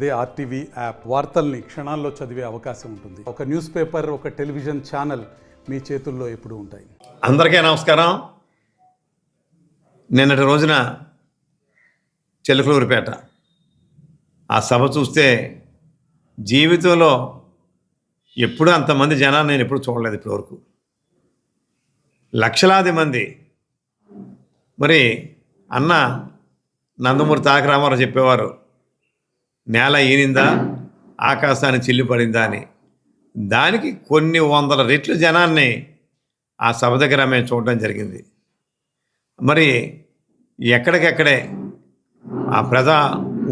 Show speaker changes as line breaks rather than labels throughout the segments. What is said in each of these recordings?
అదే RTV app వార్తల్ని క్షణాల్లో చదివే అవకాశం ఉంటుంది. ఒక న్యూస్ పేపర్, ఒక టెలివిజన్ ఛానల్ మీ చేతుల్లో ఎప్పుడూ ఉంటాయి.
అందరికీ నమస్కారం. నిన్నటి రోజున చిలకలూరిపేట ఆ సభ చూస్తే జీవితంలో ఎప్పుడూ అంతమంది జనాన్ని నేను ఎప్పుడు చూడలేదు ఇప్పటివరకు. లక్షలాది మంది. మరి అన్న నందమూరి తారక రామారావు చెప్పేవారు, నేల ఈనిందా ఆకాశాన్ని చిల్లిపడిందా అని. దానికి కొన్ని వందల రెట్లు జనాన్ని ఆ సభ దగ్గర మేము చూడడం జరిగింది. మరి ఎక్కడికెక్కడే ఆ ప్రజా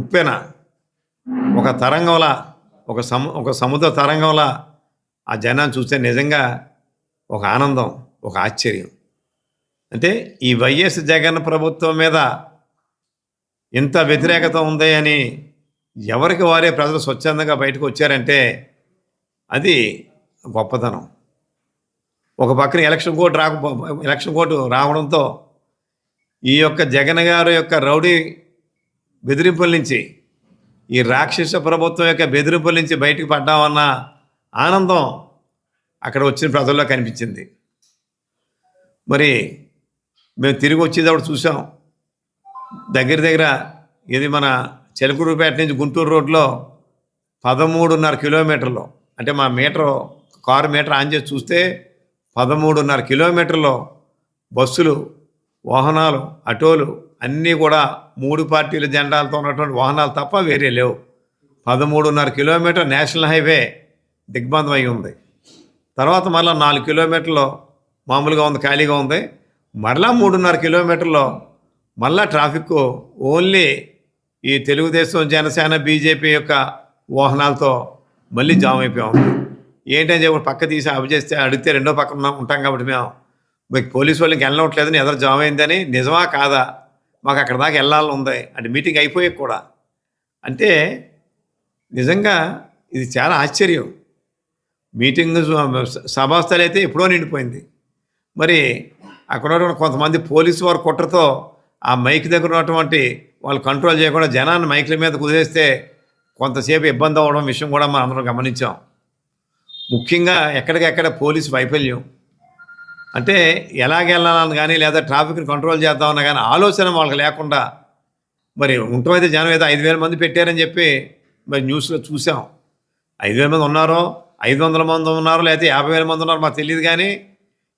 ఉప్పెన ఒక తరంగంలా, ఒక సముద్ర తరంగంలా ఆ జనాన్ని చూస్తే నిజంగా ఒక ఆనందం, ఒక ఆశ్చర్యం. అంటే ఈ వైఎస్ జగన్ ప్రభుత్వం మీద ఇంత వ్యతిరేకత ఉంది అని ఎవరికి వారే ప్రజలు స్వచ్ఛందంగా బయటకు వచ్చారంటే అది గొప్పతనం. ఒక పక్కన ఎలక్షన్ కోడ్ రావడంతో ఈ యొక్క జగన్ గారు యొక్క రౌడీ బెదిరింపుల నుంచి, ఈ రాక్షస ప్రభుత్వం యొక్క బెదిరింపుల నుంచి బయటకు పడ్డామన్న ఆనందం అక్కడ వచ్చిన ప్రజల్లో కనిపించింది. మరి మేము తిరిగి వచ్చేటప్పుడు చూసాం, దగ్గర ఇది మన చిలకలూరిపేట నుంచి గుంటూరు రోడ్లో 13.5 కిలోమీటర్లు, అంటే మా కారు మీటర్ ఆన్ చేసి చూస్తే 13.5 కిలోమీటర్లో బస్సులు, వాహనాలు, ఆటోలు అన్నీ కూడా 3 పార్టీల జెండాలతో ఉన్నటువంటి వాహనాలు తప్ప వేరే లేవు. 13.5 కిలోమీటర్ నేషనల్ హైవే దిగ్బంధం అయి ఉంది. తర్వాత మళ్ళీ 4 కిలోమీటర్లు మామూలుగా ఉంది, ఖాళీగా ఉంది. మరలా 3.5 కిలోమీటర్లో మళ్ళా ట్రాఫిక్ ఓన్లీ ఈ తెలుగుదేశం, జనసేన, బీజేపీ యొక్క వాహనాలతో మళ్ళీ జామ్ అయిపోయి ఉంది. ఏంటని చెప్పి పక్క తీసి చేస్తే అడిగితే రెండో పక్కన ఉంటాం కాబట్టి మీకు పోలీసు వాళ్ళకి వెళ్ళవట్లేదని ఎదురు జామ్ అయిందని. నిజమా కాదా? మాకు అక్కడ దాకా వెళ్ళాలని ఉంది అంటే మీటింగ్ అయిపోయాక కూడా. అంటే నిజంగా ఇది చాలా ఆశ్చర్యం. మీటింగ్ సభాస్థలి అయితే ఎప్పుడో నిండిపోయింది. మరి అక్కడ ఉన్నటువంటి కొంతమంది పోలీసు వారు కుట్రతో ఆ మైక్ దగ్గర ఉన్నటువంటి వాళ్ళు కంట్రోల్ చేయకుండా జనాన్ని మైకుల మీద కుదిరేస్తే కొంతసేపు ఇబ్బంది అవ్వడం విషయం కూడా మనం అందరం గమనించాం. ముఖ్యంగా ఎక్కడికెక్కడ పోలీసు వైఫల్యం. అంటే ఎలాగెళ్ళాలని కానీ లేదా ట్రాఫిక్ని కంట్రోల్ చేద్దామన్నా కానీ ఆలోచన వాళ్ళకి లేకుండా మరి ఉంటమైతే జనం ఏదో 5,000 మంది పెట్టారని చెప్పి మరి న్యూస్లో చూసాం. 5,000 మంది ఉన్నారో, 500 మంది ఉన్నారో, లేకపోతే 50,000 మంది ఉన్నారో మాకు తెలియదు. కానీ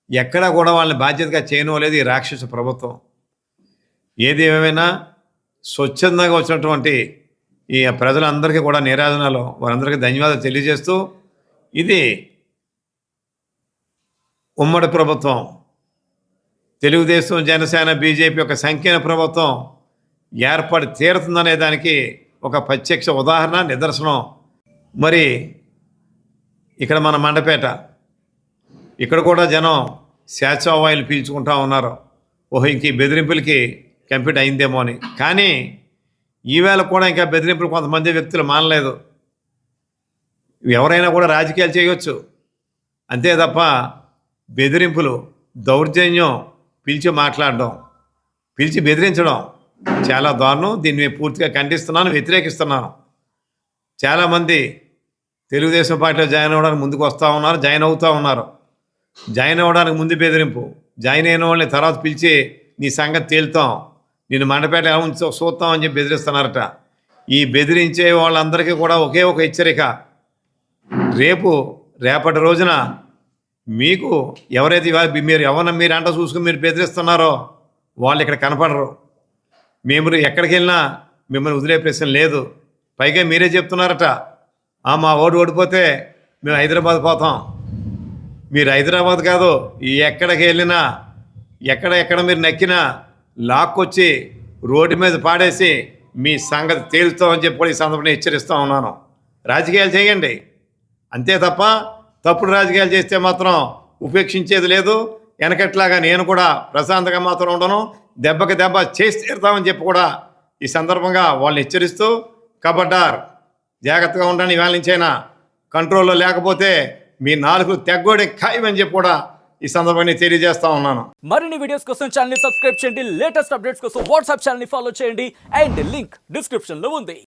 ఎక్కడా కూడా వాళ్ళని బాధ్యతగా చేయనలేదు ఈ రాక్షస ప్రభుత్వం. ఏది ఏమైనా స్వచ్ఛందంగా వచ్చినటువంటి ఈ ప్రజలందరికీ కూడా నీరాజనాలు, వారందరికీ ధన్యవాదాలు తెలియజేస్తూ, ఇది ఉమ్మడి ప్రభుత్వం, తెలుగుదేశం, జనసేన, బీజేపీ యొక్క సంకీర్ణ ప్రభుత్వం ఏర్పడి తీరుతుందనే దానికి ఒక ప్రత్యక్ష ఉదాహరణ, నిదర్శనం. మరి ఇక్కడ మన మండపేట, ఇక్కడ కూడా జనం స్వేచ్ఛావాయులు పీల్చుకుంటా ఉన్నారు. ఓహో, ఇంక ఈ బెదిరింపులకి కంప్లీట్ అయిందేమో అని. కానీ ఈవేళ కూడా ఇంకా బెదిరింపులు కొంతమంది వ్యక్తులు మానలేదు. ఎవరైనా కూడా రాజకీయాలు చేయవచ్చు, అంతే తప్ప బెదిరింపులు, దౌర్జన్యం, పిలిచి మాట్లాడడం, పిలిచి బెదిరించడం చాలా దారుణం. దీన్ని పూర్తిగా ఖండిస్తున్నాను, వ్యతిరేకిస్తున్నాను. చాలామంది తెలుగుదేశం పార్టీలో జాయిన్ అవ్వడానికి ముందుకు వస్తూ ఉన్నారు, జాయిన్ అవుతూ ఉన్నారు. జాయిన్ అవ్వడానికి ముందు బెదిరింపు, జాయిన్ అయిన వాళ్ళని తర్వాత పిలిచి నీ సంగతి తేలుతాం, నేను మండపేట ఎలా చూస్తాం అని చెప్పి బెదిరిస్తున్నారట. ఈ బెదిరించే వాళ్ళందరికీ కూడా ఒకే ఒక హెచ్చరిక, రేపటి రోజున మీకు ఎవరైతే మీరు అంట చూసుకుని మీరు బెదిరిస్తున్నారో వాళ్ళు ఇక్కడ కనపడరు. మేము ఎక్కడికి వెళ్ళినా మిమ్మల్ని వదిలే ప్రశ్న లేదు. పైగా మీరే చెప్తున్నారట, మా ఓటు ఓడిపోతే మేము హైదరాబాద్ పోతాం. మీరు హైదరాబాద్ కాదు, ఎక్కడికి వెళ్ళినా, ఎక్కడ మీరు నక్కినా లాక్కొచ్చి రోడ్డు మీద పాడేసి మీ సంగతి తేలుతామని చెప్పి కూడా ఈ సందర్భంగా హెచ్చరిస్తూ ఉన్నాను. రాజకీయాలు చేయండి, అంతే తప్ప తప్పుడు రాజకీయాలు చేస్తే మాత్రం ఉపేక్షించేది లేదు. వెనకట్లాగా నేను కూడా ప్రశాంతంగా మాత్రం ఉండను, దెబ్బకి దెబ్బ చేసి తీరుతామని చెప్పి కూడా ఈ సందర్భంగా వాళ్ళని హెచ్చరిస్తూ, కబడ్డార్, జాగ్రత్తగా ఉండండి. ఇవాళ నుంచైనా కంట్రోల్లో లేకపోతే మీ 4 తెగ్గోడే ఖాయమని చెప్పి కూడా ఈ సందర్భాన్ని తెలియజేస్తా ఉన్నాను.
మరిన్ని వీడియోస్ కోసం ఛానల్ ని సబ్స్క్రైబ్ చేయండి, లేటెస్ట్ అప్డేట్స్ కోసం వాట్సాప్ ఛానల్ ని ఫాలో చేయండి, అండ్ లింక్ డిస్క్రిప్షన్ లో ఉంది.